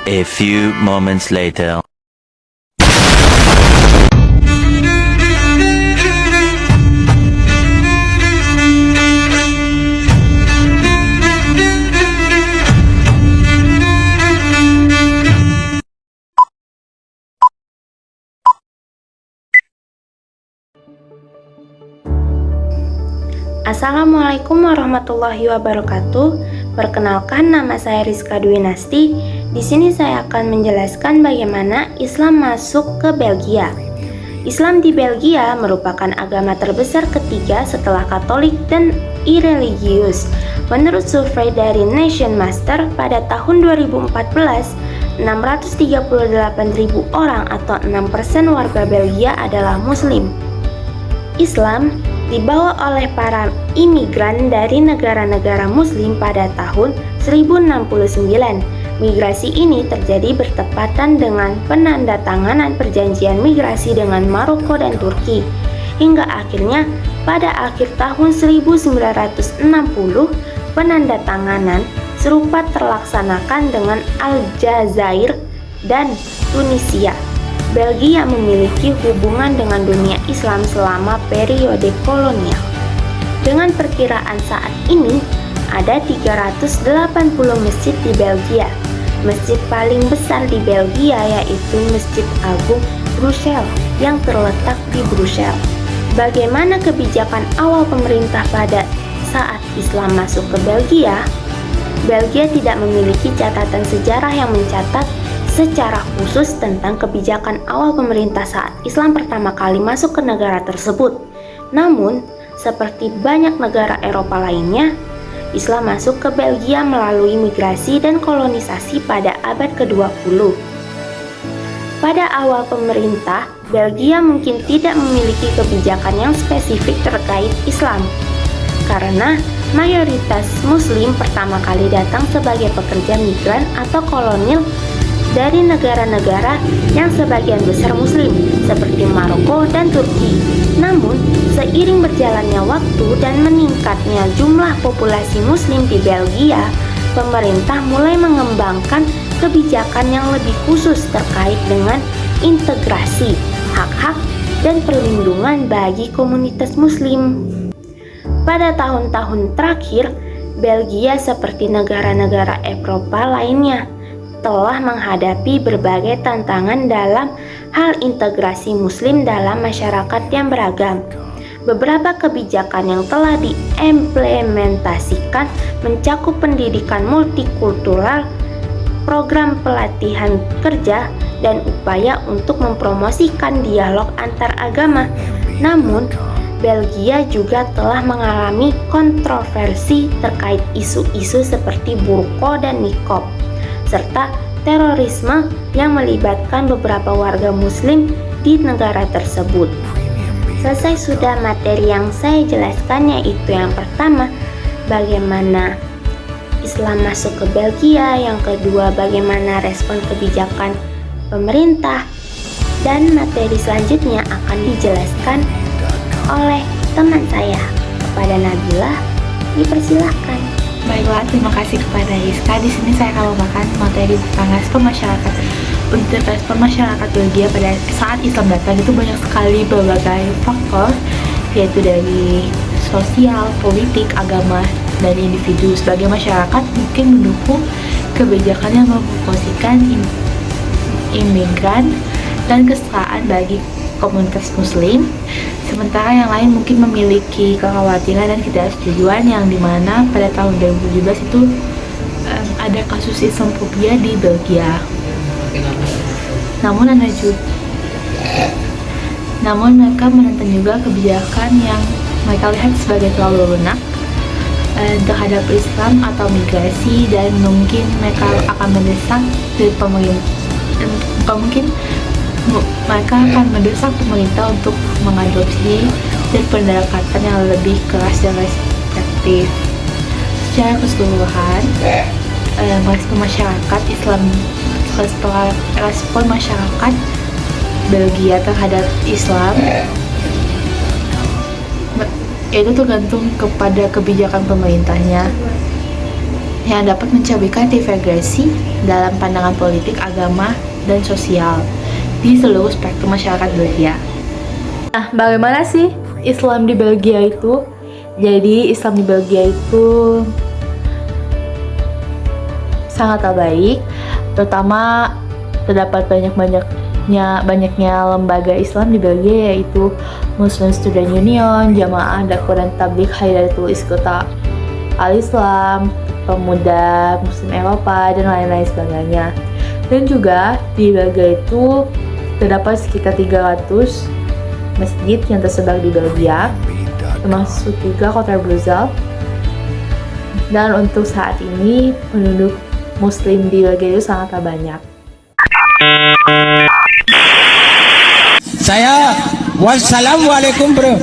A few moments later. Assalamualaikum warahmatullahi wabarakatuh. Perkenalkan, nama saya Rizka Dwi Nasti. Di sini saya akan menjelaskan bagaimana Islam masuk ke Belgia. Islam di Belgia merupakan agama terbesar ketiga setelah Katolik dan ireligius. Menurut survei dari Nation Master pada tahun 2014, 638.000 orang atau 6% warga Belgia adalah Muslim. Islam dibawa oleh para imigran dari negara-negara Muslim pada tahun 1069. Migrasi ini terjadi bertepatan dengan penandatanganan perjanjian migrasi dengan Maroko dan Turki. Hingga akhirnya pada akhir tahun 1960, penandatanganan serupa terlaksanakan dengan Aljazair dan Tunisia. Belgia memiliki hubungan dengan dunia Islam selama periode kolonial. Dengan perkiraan saat ini, ada 380 masjid di Belgia. Masjid paling besar di Belgia yaitu Masjid Agung Brussels yang terletak di Brussels. Bagaimana kebijakan awal pemerintah pada saat Islam masuk ke Belgia? Belgia tidak memiliki catatan sejarah yang mencatat secara khusus tentang kebijakan awal pemerintah saat Islam pertama kali masuk ke negara tersebut. Namun, seperti banyak negara Eropa lainnya, Islam masuk ke Belgia melalui migrasi dan kolonisasi pada abad ke-20. Pada awal pemerintah, Belgia mungkin tidak memiliki kebijakan yang spesifik terkait Islam, karena mayoritas Muslim pertama kali datang sebagai pekerja migran atau kolonil dari negara-negara yang sebagian besar Muslim seperti Maroko dan Turki. Namun, seiring berjalannya waktu dan meningkatnya jumlah populasi Muslim di Belgia, pemerintah mulai mengembangkan kebijakan yang lebih khusus terkait dengan integrasi, hak-hak, dan perlindungan bagi komunitas Muslim. Pada tahun-tahun terakhir, Belgia seperti negara-negara Eropa lainnya telah menghadapi berbagai tantangan dalam hal integrasi Muslim dalam masyarakat yang beragam. Beberapa kebijakan yang telah diimplementasikan mencakup pendidikan multikultural, program pelatihan kerja, dan upaya untuk mempromosikan dialog antar agama. Namun, Belgia juga telah mengalami kontroversi terkait isu-isu seperti burqa dan niqab, serta terorisme yang melibatkan beberapa warga Muslim di negara tersebut. Selesai sudah materi yang saya jelaskan, yaitu yang pertama, bagaimana Islam masuk ke Belgia, yang kedua, bagaimana respon kebijakan pemerintah, dan materi selanjutnya akan dijelaskan oleh teman saya. Kepada Nabila, dipersilahkan. Baiklah, terima kasih kepada Rizka. Di sini saya akan membawakan materi tentang respon masyarakat. Untuk respon masyarakat Belgia pada saat Islam datang itu banyak sekali berbagai faktor, yaitu dari sosial, politik, agama, dan individu. Sebagai masyarakat mungkin mendukung kebijakan yang mempromosikan imigran dan kesetaraan bagi komunitas Muslim. Sementara yang lain mungkin memiliki kekhawatiran dan ketidaksetujuan, yang dimana pada tahun 2017 itu ada kasus Islamophobia di Belgia. Namun mereka menentang juga kebijakan yang mereka lihat sebagai terlalu lunak terhadap Islam atau migrasi, dan mungkin mereka akan mendesak dari pemerintah, mereka akan mendesak pemerintah untuk mengadopsi dan pendekatan yang lebih keras dan restriktif. Secara keseluruhan, respon masyarakat Belgia terhadap Islam itu tergantung kepada kebijakan pemerintahnya. yang dapat mencerminkan divergensi dalam pandangan politik, agama, dan sosial di seluruh spektrum masyarakat Belgia. Nah, bagaimana sih Islam di Belgia itu? Jadi, Islam di Belgia itu sangatlah baik, terutama terdapat banyaknya lembaga Islam di Belgia, yaitu Muslim Student Union, Jamaah Dakwah dan Tabligh Hidayatul Iskota Al-Islam, Pemuda Muslim Eropa, dan lain-lain sebagainya. Dan juga di Belgia itu terdapat sekitar 300 masjid yang tersebar di Belgia, termasuk juga kota Brussels. Dan untuk saat ini penduduk Muslim di Belgia itu sangatlah banyak. Wassalamualaikum bro.